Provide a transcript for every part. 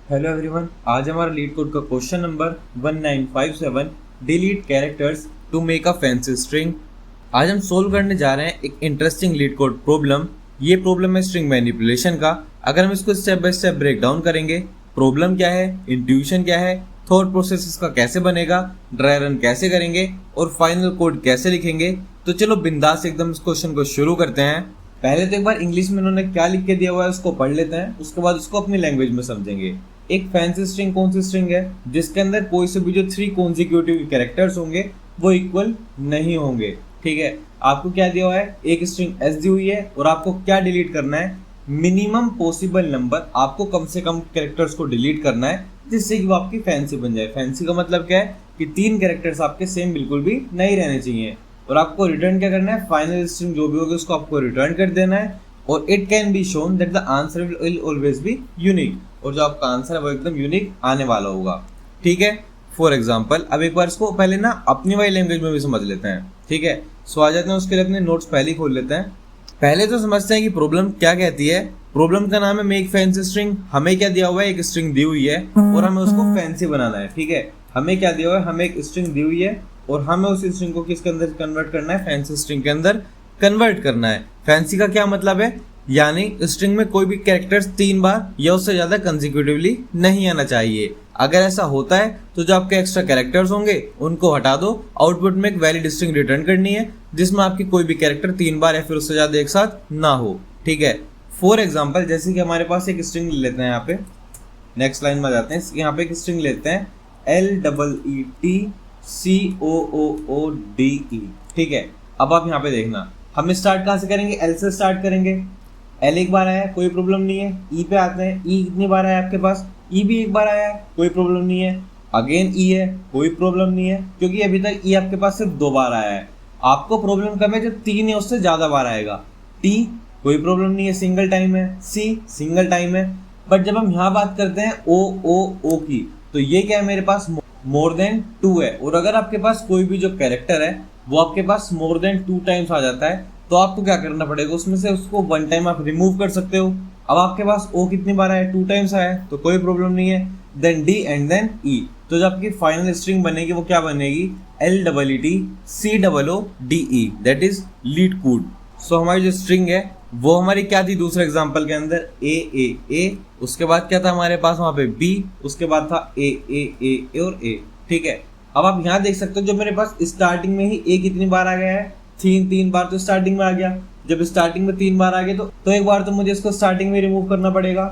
Hello everyone, आज हमारा LeetCode का question number 1957 delete characters to make a fancy string. आज हम सोल्व करने जा रहे हैं एक इंटरेस्टिंग लीड कोड प्रॉब्लम। ये प्रॉब्लम है स्ट्रिंग मैनिपुलेशन का। अगर हम इसको step by step break down करेंगे, प्रॉब्लम क्या है, इंट्यूशन क्या है, थॉट प्रोसेस इसका कैसे बनेगा, ड्राई रन कैसे करेंगे और फाइनल कोड कैसे लिखेंगे, तो चलो बिंदास एकदम इस क्वेश्चन को शुरू करते हैं। पहले तो एक बार इंग्लिश में उन्होंने क्या लिख के दिया हुआ है उसको पढ़ लेते हैं, उसके बाद उसको अपनी लैंग्वेज में समझेंगे। एक फैंसी स्ट्रिंग कौन सी स्ट्रिंग है जिसके अंदर कोई से भी जो 3 कॉन्जिक्यूटिव कैरेक्टर्स होंगे वो इक्वल नहीं होंगे। ठीक है, आपको क्या दिया हुआ है, एक स्ट्रिंग एस दी हुई है और आपको क्या डिलीट करना है, मिनिमम पॉसिबल नंबर, आपको कम से कम कैरेक्टर्स को डिलीट करना है जिससे कि वो आपकी फैंसी बन जाए। फैंसी का मतलब क्या है कि 3 कैरेक्टर्स आपके सेम बिल्कुल भी नहीं रहने चाहिए और आपको रिटर्न क्या करना है, फाइनल स्ट्रिंग जो भी होगी उसको आपको रिटर्न कर देना है। और it can be shown that the answer will always be unique, और जो आपका आंसर है वो एकदम यूनिक आने वाला होगा। ठीक है, फॉर एग्जाम्पल अब एक बार इसको पहले ना अपनी वाली लैंग्वेज में भी समझ लेते हैं। ठीक है, सो आ जाते हैं, उसके लिए अपने नोट्स पहले ही खोल लेते हैं। पहले तो समझते हैं कि प्रॉब्लम क्या कहती है। प्रॉब्लम का नाम है मेक फैंसी स्ट्रिंग। हमें क्या दिया हुआ है, एक स्ट्रिंग दी हुई है और हमें उसको फैंसी बनाना है। ठीक है, हमें क्या दिया हुआ है, हमें एक स्ट्रिंग दी हुई है और हमें उस स्ट्रिंग को किसके अंदर कन्वर्ट करना है, फैंसी स्ट्रिंग के अंदर कन्वर्ट करना है। फैंसी का क्या मतलब है, यानी स्ट्रिंग में कोई भी कैरेक्टर्स 3 बार या उससे ज्यादा कंसेक्यूटिवली नहीं आना चाहिए। अगर ऐसा होता है तो जो आपके एक्स्ट्रा कैरेक्टर्स होंगे उनको हटा दो। आउटपुट में एक वैलिड स्ट्रिंग रिटर्न करनी है जिसमें आपकी कोई भी कैरेक्टर 3 बार या फिर उससे ज्यादा एक साथ ना हो। ठीक है, फॉर एग्जाम्पल जैसे कि हमारे पास एक स्ट्रिंग ले लेते हैं, यहाँ पे नेक्स्ट लाइन में जाते हैं, यहाँ पे एक स्ट्रिंग लेते हैं LEETCOOODE। ठीक है, अब आप यहाँ पे देखना, हम स्टार्ट कहाँ से करेंगे, एल से स्टार्ट करेंगे। एल एक बार आया कोई प्रॉब्लम नहीं है। ई पे आते हैं, ई कितनी बार आया आपके पास, ई भी एक बार आया कोई प्रॉब्लम नहीं है। अगेन ई है कोई प्रॉब्लम नहीं है, क्योंकि अभी तक ई आपके पास सिर्फ 2 बार आया है। आपको प्रॉब्लम कब है, जब 3 या उससे ज्यादा बार आएगा। टी कोई प्रॉब्लम नहीं है, सिंगल टाइम है। सी सिंगल टाइम है। बट जब हम यहाँ बात करते हैं ओ की, तो ये क्या है, मेरे पास मोर देन 2 है। और अगर आपके पास कोई भी जो कैरेक्टर है वो आपके पास मोर देन 2 टाइम्स आ जाता है तो आपको क्या करना पड़ेगा, उसमें से उसको 1 टाइम आप रिमूव कर सकते हो। अब आपके पास ओ कितनी बार आया, 2 टाइम्स आया, तो कोई प्रॉब्लम नहीं है। देन डी एंड देन ई, तो जो आपकी फाइनल स्ट्रिंग बनेगी वो क्या बनेगी, LEETCOODE, that is leet code. So हमारी जो स्ट्रिंग है वो हमारी क्या थी दूसरे एग्जांपल के अंदर, ए, उसके बाद क्या था हमारे पास वहां पे बी, उसके बाद था ए और ए। ठीक है, अब आप यहाँ देख सकते हो जो मेरे पास स्टार्टिंग में ही ए कितनी बार आ गया है, 3 बार तो स्टार्टिंग में आ गया। जब स्टार्टिंग में 3 बार आ गए तो एक बार तो मुझे इसको स्टार्टिंग में रिमूव करना पड़ेगा।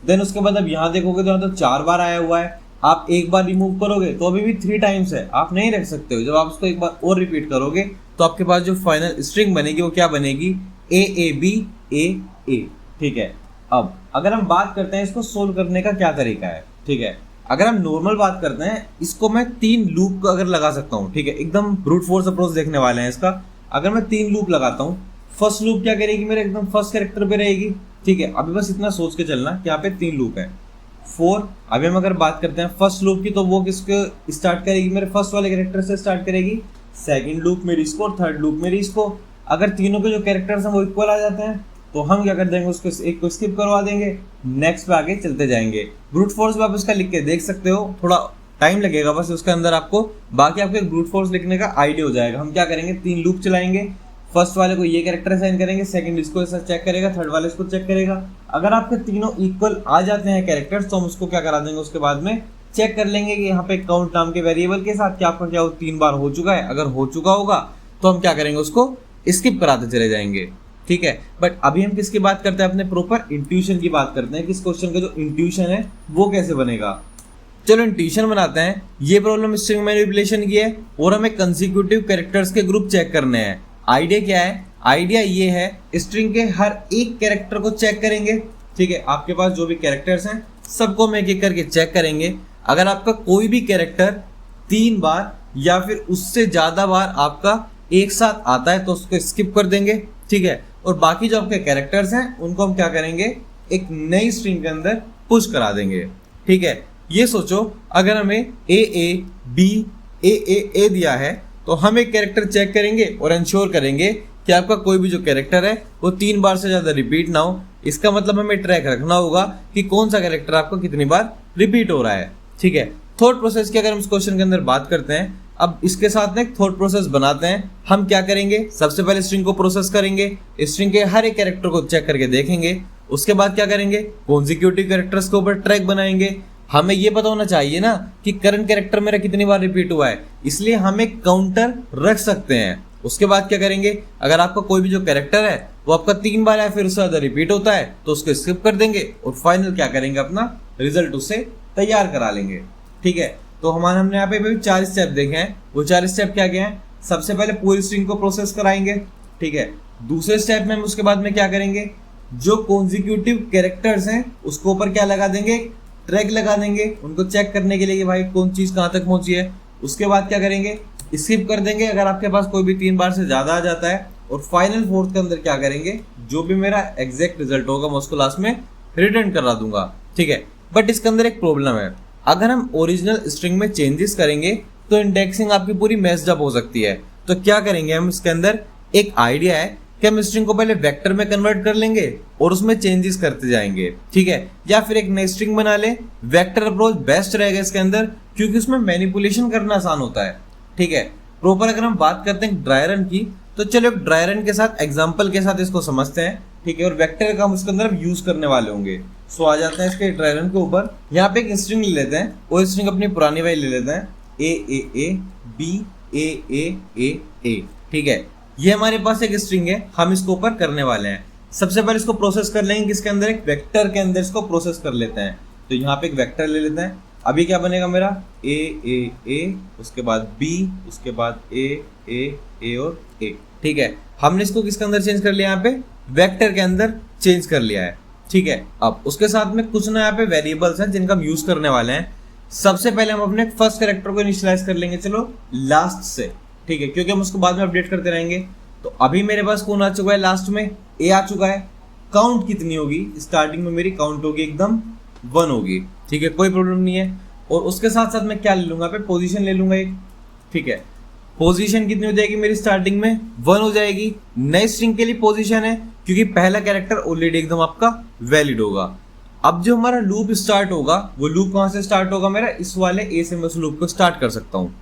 देन उसके बाद अब यहाँ देखोगे तो यहाँ तो 4 बार आया हुआ है। आप एक बार रिमूव करोगे तो अभी भी 3 टाइम्स है, आप नहीं रख सकते हो। जब आप उसको एक बार और रिपीट करोगे तो आपके पास जो फाइनल स्ट्रिंग बनेगी वो क्या बनेगी, AABAA। ठीक है, अब अगर हम बात करते हैं इसको सोल्व करने का क्या तरीका है। ठीक है, अगर हम नॉर्मल बात करते हैं, इसको मैं 3 लूप अगर लगा सकता हूँ। ठीक है, एकदम ब्रूट फोर्स अप्रोच देखने वाले हैं इसका। अगर मैं 3 लूप लगाता हूँ, फर्स्ट लूप क्या करेगी, मेरे एकदम फर्स्ट कैरेक्टर पे रहेगी। ठीक है, अभी बस इतना सोच के चलना कि यहाँ पे 3 लूप है। 4, अभी हम अगर बात करते हैं फर्स्ट लूप की, तो वो किसके स्टार्ट करेगी, मेरे फर्स्ट वाले कैरेक्टर से स्टार्ट करेगी। सेकंड लूप मेरी इसको और थर्ड लूप मेरी इसको। अगर तीनों के जो कैरेक्टर्स हैं वो इक्वल आ जाते हैं तो हम क्या कर देंगे, उसको एक को स्किप करवा देंगे, नेक्स्ट पे आगे चलते जाएंगे। ब्रूट फोर्स भी आप इसका लिख के देख सकते हो, थोड़ा टाइम लगेगा बस उसके अंदर आपको, बाकी आपको एक ब्रूट फोर्स लिखने का आइडिया हो जाएगा। हम क्या करेंगे, 3 लूप चलाएंगे, फर्स्ट वाले को ये कैरेक्टर असाइन करेंगे, सेकंड इसको ऐसा चेक करेगा, थर्ड वाले इसको चेक करेगा। अगर आपके तीनों इक्वल आ जाते हैं कैरेक्टर्स तो हम उसको क्या करा देंगे, उसके बाद में चेक कर लेंगे कि यहाँ पे काउंट नाम के वेरिएबल के साथ क्या आपका क्या 3 बार हो चुका है। अगर हो चुका होगा तो हम क्या करेंगे, उसको स्किप कराते चले जाएंगे। ठीक है, बट अभी हम किसकी बात करते हैं, अपने प्रॉपर इंट्यूशन की बात करते हैं कि इस क्वेश्चन का जो इंट्यूशन है वो कैसे बनेगा। चलो इंट्यूशन बनाते हैं। ये प्रॉब्लम स्ट्रिंग मैनिपुलेशन की है और हमें कंसेक्यूटिव कैरेक्टर्स के ग्रुप चेक करने हैं। आइडिया क्या है, आइडिया ये है, स्ट्रिंग के हर एक कैरेक्टर को चेक करेंगे। ठीक है, आपके पास जो भी कैरेक्टर्स हैं सबको हम एक एक करके चेक करेंगे। अगर आपका कोई भी कैरेक्टर 3 बार या फिर उससे ज्यादा बार आपका एक साथ आता है तो उसको स्किप कर देंगे। ठीक है, और बाकी जो आपके कैरेक्टर्स हैं उनको हम क्या करेंगे, एक नई स्ट्रिंग के अंदर पुश करा देंगे। ठीक है, ये सोचो अगर हमें AABAAA दिया है तो हम एक कैरेक्टर चेक करेंगे और इंश्योर करेंगे कि आपका कोई भी जो कैरेक्टर है वो 3 बार से ज्यादा रिपीट ना हो। इसका मतलब हमें ट्रैक रखना होगा कि कौन सा कैरेक्टर आपका कितनी बार रिपीट हो रहा है। ठीक है, थॉट प्रोसेस की अगर हम इस क्वेश्चन के अंदर बात करते हैं, अब इसके साथ में एक थॉट प्रोसेस बनाते हैं। हम क्या करेंगे, सबसे पहले स्ट्रिंग को प्रोसेस करेंगे, स्ट्रिंग के हर एक कैरेक्टर को चेक करके देखेंगे। उसके बाद क्या करेंगे, कॉन्जिक्यूटिव कैरेक्टर्स के ऊपर ट्रैक बनाएंगे। हमें ये पता होना चाहिए ना कि करंट कैरेक्टर मेरा कितनी बार रिपीट हुआ है, इसलिए हम एक काउंटर रख सकते हैं। उसके बाद क्या करेंगे, अगर आपका कोई भी जो कैरेक्टर है वो आपका 3 बार या फिर उससे ज्यादा रिपीट होता है तो उसको स्किप कर देंगे और फाइनल क्या करेंगे, अपना रिजल्ट उससे तैयार करा लेंगे। ठीक है, तो हमने यहाँ पे 4 स्टेप देखे हैं। वो 4 स्टेप क्या क्या हैं, सबसे पहले पूरी स्ट्रिंग को प्रोसेस कराएंगे। ठीक है, दूसरे स्टेप में हम उसके बाद में क्या करेंगे, जो कॉन्जिक्यूटिव कैरेक्टर्स हैं उसके ऊपर क्या लगा देंगे, ट्रैक लगा देंगे, उनको चेक करने के लिए कि भाई कौन चीज कहाँ तक पहुंची है। उसके बाद क्या करेंगे, स्किप कर देंगे अगर आपके पास कोई भी 3 बार से ज्यादा आ जाता है। और फाइनल फोर्थ के अंदर क्या करेंगे, जो भी मेरा एग्जैक्ट रिजल्ट होगा मैं उसको लास्ट में रिटर्न करा दूंगा। ठीक है, बट इसके अंदर एक प्रॉब्लम है, अगर हम ओरिजिनल स्ट्रिंग में चेंजेस करेंगे तो इंडेक्सिंग आपकी पूरी मेस्ड अप हो सकती है। तो क्या करेंगे हम, इसके अंदर एक आइडिया है कि हम स्ट्रिंग को पहले वेक्टर में कन्वर्ट कर लेंगे और उसमें चेंजेस करते जाएंगे। ठीक है, या फिर एक नई स्ट्रिंग बना ले। वेक्टर अप्रोच बेस्ट रहेगा इसके अंदर, क्योंकि उसमें मैनिपुलेशन करना आसान होता है। ठीक है, प्रॉपर अगर हम बात करते हैं ड्राई रन की, तो चलो एक ड्राई रन के साथ एग्जांपल के साथ इसको समझते हैं। ठीक है, और वेक्टर का हम इसके अंदर यूज करने वाले होंगे। सो आ जाते हैं इसके ड्राई रन के ऊपर। यहाँ पे एक स्ट्रिंग ले लेते हैं, वो स्ट्रिंग अपनी पुरानी वाली ले लेते हैं, A B A। ठीक है, ये हमारे पास एक स्ट्रिंग है, हम इसको ऊपर करने वाले हैं। सबसे पहले इसको प्रोसेस कर लेंगे, किसके अंदर, एक वेक्टर के अंदर इसको प्रोसेस कर लेते हैं। तो यहाँ पे एक वेक्टर ले लेते हैं। अभी क्या बनेगा मेरा, A, उसके बाद B, उसके बाद A और A। ठीक है, हमने इसको किसके अंदर चेंज कर लिया, यहाँ पे वेक्टर के अंदर चेंज कर लिया है। ठीक है, अब उसके साथ में कुछ ना यहाँ पे वेरिएबल्स हैं जिनका हम यूज करने वाले हैं। सबसे पहले हम अपने फर्स्ट कैरेक्टर को इनिशियलाइज कर लेंगे, चलो लास्ट से। ठीक है, क्योंकि हम उसको बाद में अपडेट करते रहेंगे। तो अभी मेरे पास कौन आ चुका है, लास्ट में A आ चुका है। काउंट कितनी होगी, स्टार्टिंग में मेरी काउंट होगी एकदम 1 होगी। ठीक है, कोई प्रॉब्लम नहीं है। और उसके साथ साथ मैं क्या ले लूंगा, पे पोजीशन ले लूंगा एक। ठीक है, पोजीशन कितनी हो जाएगी मेरी, स्टार्टिंग में 1 हो जाएगी। नई स्ट्रिंग के लिए पोजीशन है, क्योंकि पहला कैरेक्टर ऑलरेडी एकदम आपका वैलिड होगा। अब जो हमारा लूप स्टार्ट होगा, वो लूप कहां से स्टार्ट होगा मेरा, इस वाले A से मैं उस लूप को स्टार्ट कर सकता हूँ।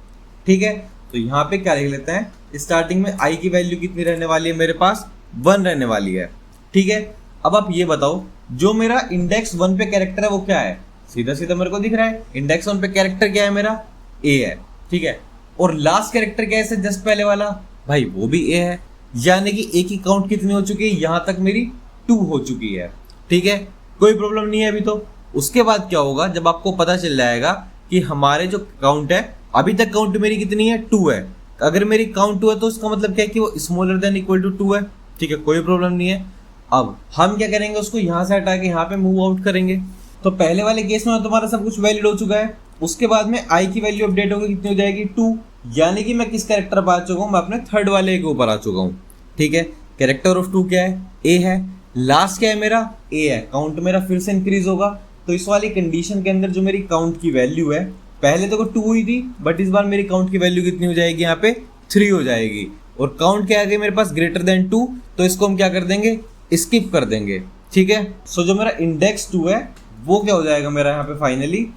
ठीक है, तो यहाँ पे क्या लिख लेते हैं, स्टार्टिंग में I की वैल्यू कितनी रहने वाली है, मेरे पास 1 रहने वाली है। ठीक है, अब आप ये बताओ, जो मेरा इंडेक्स 1 पे कैरेक्टर है वो क्या है, सीधा सीधा मेरे को दिख रहा है, इंडेक्स 1 पे कैरेक्टर क्या है मेरा, A है। ठीक है, और लास्ट कैरेक्टर क्या है जस्ट पहले वाला, भाई वो भी A है। यानी कि A की काउंट कितनी हो चुकी है, यहां तक मेरी 2 हो चुकी है। ठीक है, कोई प्रॉब्लम नहीं है अभी तो। उसके बाद क्या होगा, जब आपको पता चल जाएगा कि हमारे जो काउंट है, अभी तक काउंट मेरी कितनी है, 2 है। अगर मेरी काउंट 2 है तो उसका मतलब क्या है कि वो स्मॉलर देन इक्वल टू 2 है। ठीक है, कोई प्रॉब्लम नहीं है। अब हम क्या करेंगे, उसको यहां से हटा के यहाँ पे मूव आउट करेंगे। तो पहले वाले केस में तुम्हारा सब कुछ वैलिड हो चुका है। उसके बाद में I की वैल्यू अपडेट होगी, कितनी हो जाएगी, 2। यानी कि मैं किस कैरेक्टर पर आ चुका हूँ, मैं अपने थर्ड वाले के ऊपर आ चुका हूँ। ठीक है, कैरेक्टर ऑफ 2 क्या है, A है। लास्ट क्या है मेरा, A है। काउंट मेरा फिर से इंक्रीज होगा। तो इस वाली कंडीशन के अंदर जो मेरी काउंट की वैल्यू है, पहले तो 2 हुई थी, बट इस बार मेरी काउंट की वैल्यू कितनी हो जाएगी, यहाँ पे 3 हो जाएगी। और काउंट क्या आ गई मेरे पास, ग्रेटर देन 2। तो इसको हम क्या कर देंगे, स्किप कर देंगे। ठीक है, सो जो मेरा इंडेक्स 2 है वो क्या हो जाएगा मेरा, यहाँ पे फाइनली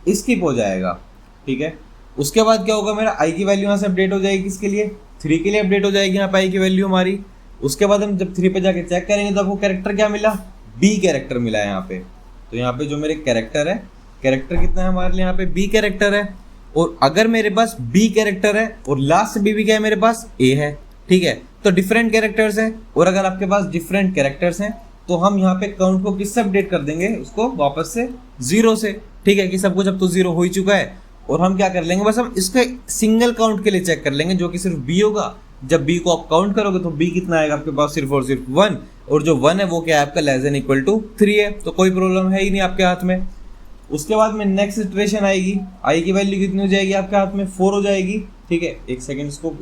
स्किप हो जाएगा। ठीक है, उसके बाद क्या होगा, मेरा I की वैल्यू यहाँ से अपडेट हो जाएगी, किसके लिए, 3 के लिए अपडेट हो जाएगी यहाँ पे I की वैल्यू हमारी। उसके बाद हम जब 3 पे जाके चेक करेंगे तो आपको कैरेक्टर क्या मिला, B कैरेक्टर मिला है यहाँ पे। तो यहाँ पे जो मेरे कैरेक्टर है, कैरेक्टर कितना है हमारे लिए, यहाँ पे B कैरेक्टर है। और अगर मेरे पास B कैरेक्टर है और लास्ट B भी क्या है मेरे पास, A है। ठीक है, तो डिफरेंट कैरेक्टर्स हैं। और अगर आपके पास डिफरेंट कैरेक्टर्स हैं तो हम यहाँ पे काउंट को किससे अपडेट कर देंगे, उसको वापस से 0 से। ठीक है, कि सब कुछ अब तो 0 हो ही चुका है। और हम क्या कर लेंगे, बस हम इसके सिंगल काउंट के लिए चेक कर लेंगे, जो कि सिर्फ B होगा। जब B को आप काउंट करोगे तो B कितना आएगा आपके पास, सिर्फ और सिर्फ 1। और जो 1 है वो क्या है आपका, लेस देन इक्वल टू 3 है। तो कोई प्रॉब्लम है ही नहीं आपके हाथ में। उसके बाद में नेक्स्ट इटरेशन आएगी, I की वैल्यू कितनी हो जाएगी आपके हाथ में, 4 हो जाएगी। ठीक है, एक सेकेंड इसको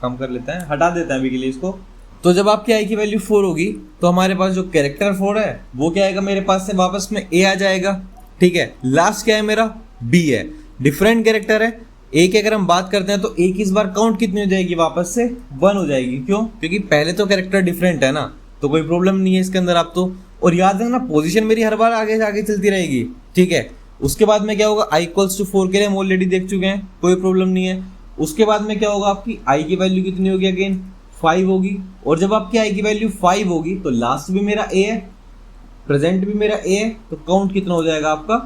कम कर लेते हैं, हटा देते हैं अभी के लिए इसको। तो जब आपकी I की वैल्यू 4 होगी तो हमारे पास जो कैरेक्टर 4 है वो क्या आएगा मेरे पास से, वापस में A आ जाएगा। ठीक है, लास्ट क्या है मेरा, B है। डिफरेंट कैरेक्टर है। A की अगर हम बात करते हैं तो A की इस बार काउंट कितनी हो जाएगी, वापस से 1 हो जाएगी। क्यों, क्योंकि पहले तो कैरेक्टर डिफरेंट है ना, तो कोई प्रॉब्लम नहीं है इसके अंदर आप तो। और याद रखना पोजीशन मेरी हर बार आगे से आगे चलती रहेगी, ठीक है। उसके बाद में क्या होगा, i इक्वल्स टू 4 के लिए हम ऑलरेडी देख चुके हैं, कोई प्रॉब्लम नहीं है। उसके बाद में क्या होगा, आपकी i की वैल्यू कितनी होगी, अगेन 5 होगी। और जब आपकी i की वैल्यू 5 होगी तो लास्ट भी मेरा a है, प्रेजेंट भी मेरा a है, तो काउंट कितना हो जाएगा आपका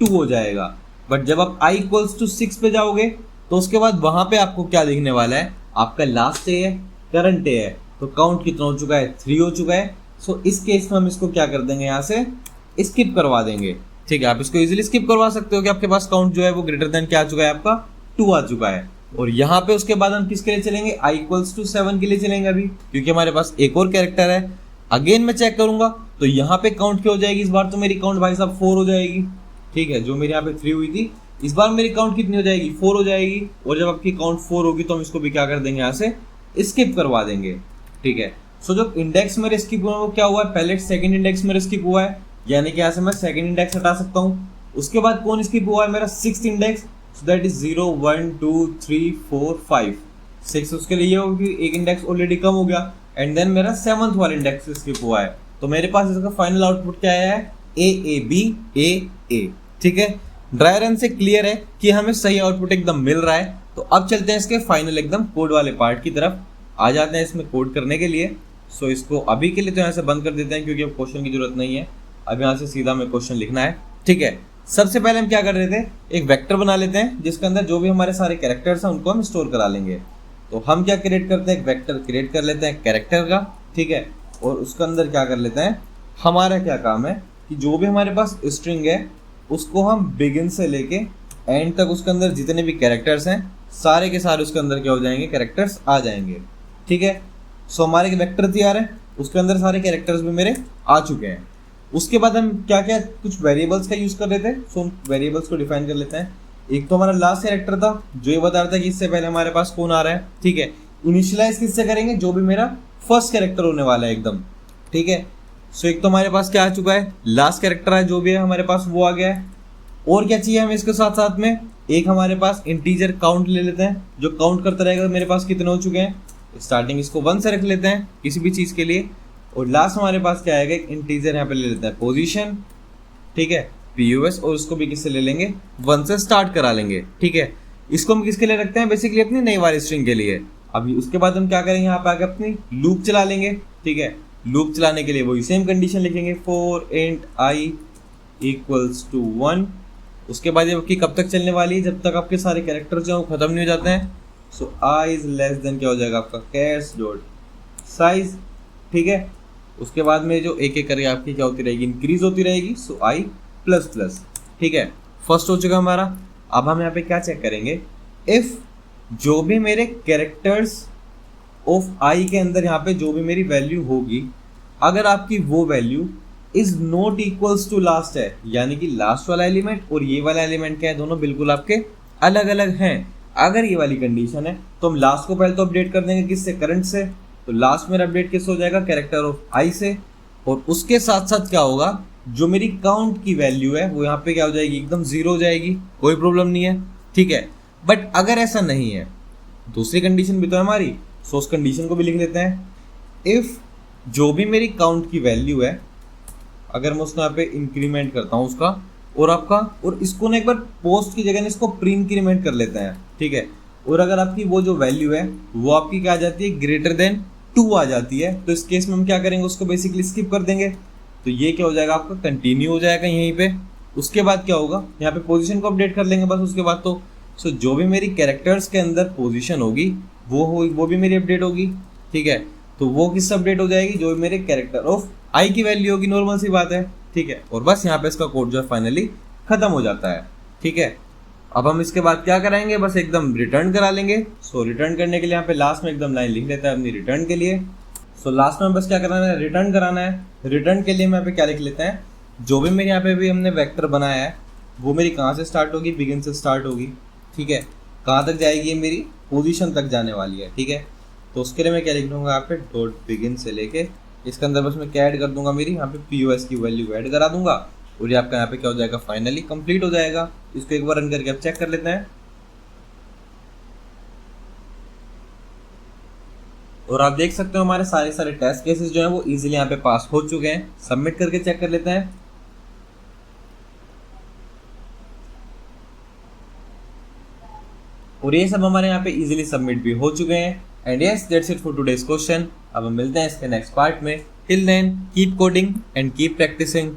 2 हो जाएगा। बट जब आप i इक्वल्स टू 6 पे जाओगे तो उसके बाद वहां पे आपको क्या दिखने वाला है, आपका लास्ट a है, करंट a है, तो काउंट कितना हो चुका है, 3 हो चुका है। सो इस केस में हम इसको क्या कर देंगे, यहाँ से स्किप करवा देंगे, ठीक है। आप इसको इजीली स्किप करवा सकते हो कि आपके पास काउंट जो है वो ग्रेटर देन क्या आ चुका है, आपका 2 आ चुका है। और यहाँ पे उसके बाद हम किसके लिए चलेंगे, i इक्वल्स टू 7 के लिए चलेंगे अभी, क्योंकि हमारे पास एक और कैरेक्टर है। अगेन मैं चेक करूंगा तो यहाँ पे काउंट क्या हो जाएगी, इस बार तो मेरी काउंट भाई साहब 4 हो जाएगी, ठीक है। जो मेरे यहाँ पे 3 हुई थी, इस बार मेरी काउंट कितनी हो जाएगी, 4 हो जाएगी। और जब आपकी काउंट 4 होगी तो हम इसको भी क्या कर देंगे, यहाँ से स्किप करवा देंगे, ठीक है। सो जो इंडेक्स मेरे स्किप हुआ है वो क्या हुआ है, पहले सेकंड इंडेक्स मेरे स्किप हुआ है, यानी कि यहाँ से मैं सेकंड इंडेक्स हटा सकता हूँ। उसके बाद कौन स्किप हुआ है, मेरा 6th index, so that is 0 1 2 3 4 5 6। उसके लिए ये होगा कि एक इंडेक्स ऑलरेडी कम हो गया। एंड देन मेरा 7th वाला इंडेक्स स्किप हुआ है, तो मेरे पास इसका फाइनल आउटपुट क्या आया है, A, ठीक है। ड्राई रन से क्लियर है कि हमें सही आउटपुट एकदम मिल रहा है। तो अब चलते हैं इसके फाइनल एकदम कोड वाले पार्ट की तरफ, आ जाते हैं इसमें कोड करने के लिए। सो इसको अभी के लिए तो यहाँ से बंद कर देते हैं, क्योंकि अब क्वेश्चन की जरूरत नहीं है। अब यहाँ से सीधा हमें क्वेश्चन लिखना है, ठीक है। सबसे पहले हम क्या कर रहे थे, एक वेक्टर बना लेते हैं जिसके अंदर जो भी हमारे सारे कैरेक्टर्स हैं उनको हम स्टोर करा लेंगे। तो हम क्या क्रिएट करते हैं, एक वेक्टर क्रिएट कर लेते हैं कैरेक्टर का, ठीक है। और उसके अंदर क्या कर लेते हैं, हमारा क्या काम है कि जो भी हमारे पास स्ट्रिंग है उसको हम बिगिन से लेके एंड तक उसके अंदर जितने भी कैरेक्टर्स हैं सारे के सारे उसके अंदर क्या हो जाएंगे, कैरेक्टर्स आ जाएंगे, ठीक है। सो हमारे वेक्टर तैयार है, उसके अंदर सारे कैरेक्टर्स भी मेरे आ चुके हैं। उसके बाद हम क्या क्या कुछ वेरिएबल्स का यूज कर रहे थे, सो हम वेरिएबल्स को डिफाइन कर लेते हैं। एक तो हमारा लास्ट कैरेक्टर था जो ये बता रहा था कि इससे पहले हमारे पास कौन आ रहा है, ठीक है। इनिशियलाइज किससे करेंगे, जो भी मेरा फर्स्ट कैरेक्टर होने वाला है एकदम, ठीक है। सो एक तो हमारे पास क्या आ चुका है, लास्ट कैरेक्टर है जो भी है हमारे पास वो आ गया है। और क्या चाहिए हमें इसके साथ साथ में, एक हमारे पास इंटीजर काउंट ले लेते हैं जो काउंट करता रहेगा मेरे पास कितने हो चुके हैं। स्टार्टिंग इसको 1 से रख लेते हैं किसी भी चीज़ के लिए। और लास्ट हमारे पास क्या आएगा, एक इंटीजर यहाँ पे ले लेते हैं पोजीशन, ठीक है, POS, और उसको भी किससे ले लेंगे, 1 से स्टार्ट करा लेंगे, ठीक है। इसको हम किसके लिए रखते हैं, बेसिकली अपनी नई वाली स्ट्रिंग के लिए। अभी उसके बाद हम क्या करेंगे, यहाँ पे आके अपनी लूप चला लेंगे, ठीक है। लूप चलाने के लिए वही सेम कंडीशन लिखेंगे, for int i equals to 1। उसके बाद ये आपकी कब तक चलने वाली है, जब तक आपके सारे कैरेक्टर जो है खत्म नहीं हो जाते हैं। सो i इज लेस देन क्या हो जाएगा आपका कैश डॉट साइज, ठीक है। उसके बाद में जो एक एक करके आपकी क्या होती रहेगी, इंक्रीज होती रहेगी। सो i प्लस प्लस, ठीक है। फर्स्ट हो चुका हमारा। अब हम यहाँ पे क्या चेक करेंगे, इफ जो भी मेरे कैरेक्टर्स ऑफ i के अंदर यहाँ पे जो भी मेरी वैल्यू होगी, अगर आपकी वो value is not equals to last है, यानी कि लास्ट वाला एलिमेंट और ये वाला एलिमेंट क्या है, दोनों बिल्कुल आपके अलग अलग हैं। अगर ये वाली कंडीशन है तो हम लास्ट को पहले तो अपडेट कर देंगे किससे, करंट से। तो लास्ट मेरा अपडेट किससे हो जाएगा, कैरेक्टर ऑफ i से। और उसके साथ साथ क्या होगा, जो मेरी काउंट की वैल्यू है वो यहाँ पे क्या हो जाएगी, एकदम 0 हो जाएगी, कोई प्रॉब्लम नहीं है, ठीक है। बट अगर ऐसा नहीं है, दूसरी कंडीशन भी तो है हमारी, सो उस कंडीशन को भी लिख लेते हैं। इफ जो भी मेरी काउंट की वैल्यू है, अगर मैं उसको यहाँ पे इंक्रीमेंट करता हूँ उसका और आपका, और इसको ना एक बार पोस्ट की जगह ना इसको प्री इंक्रीमेंट कर लेते हैं, ठीक है। और अगर आपकी वो जो वैल्यू है वो आपकी क्या आ जाती है, ग्रेटर देन 2 आ जाती है, तो इस केस में हम क्या करेंगे, उसको बेसिकली स्किप कर देंगे। तो ये क्या हो जाएगा, आपका कंटिन्यू हो जाएगा यहीं पे। उसके बाद क्या होगा, यहाँ पे पोजीशन को अपडेट कर लेंगे बस। उसके बाद तो सो जो भी मेरी कैरेक्टर्स के अंदर पोजीशन होगी वो भी मेरी अपडेट होगी, ठीक है। तो वो किससे अपडेट हो जाएगी, जो मेरे कैरेक्टर ऑफ i की वैल्यू होगी, नॉर्मल सी बात है, ठीक है। और बस यहाँ पे इसका कोड जो है फाइनली खत्म हो जाता है, ठीक है। अब हम इसके बाद क्या कराएंगे, बस एकदम रिटर्न करा लेंगे। सो रिटर्न करने के लिए यहाँ पे लास्ट में एकदम लाइन लिख लेते हैं अपनी रिटर्न के लिए। सो लास्ट में बस क्या कराना है, रिटर्न कराना है। रिटर्न के लिए हम यहाँ पे क्या लिख लेते हैं, जो भी मेरे यहाँ पे भी हमने वेक्टर बनाया है वो मेरी कहाँ से स्टार्ट होगी, बिगिन से स्टार्ट होगी, ठीक है। कहाँ तक जाएगी, ये मेरी पोजीशन तक जाने वाली है, ठीक है। तो उसके लिए मैं क्या लिख लूँगा, यहाँ पे डॉट बिगिन से लेके इसके अंदर बस मैं क्या ऐड कर दूंगा, मेरी यहाँ पे POS की वैल्यू ऐड करा दूंगा। और ये आपका यहाँ पे क्या हो जाएगा, फाइनली कंप्लीट हो जाएगा। इसको एक बार रन करके आप चेक कर लेते हैं। और आप देख सकते हो हमारे सारे टेस्ट केसेस जो हैं वो इजीली यहाँ पे पास हो चुके हैं। सबमिट करके चेक कर लेते हैं। और ये सब हमारे यहाँ पे इजीली सबमिट भी हो चुके हैं। And yes, that's it for today's question. अब हम मिलते हैं इसके नेक्स्ट पार्ट में। Till then keep coding and keep practising.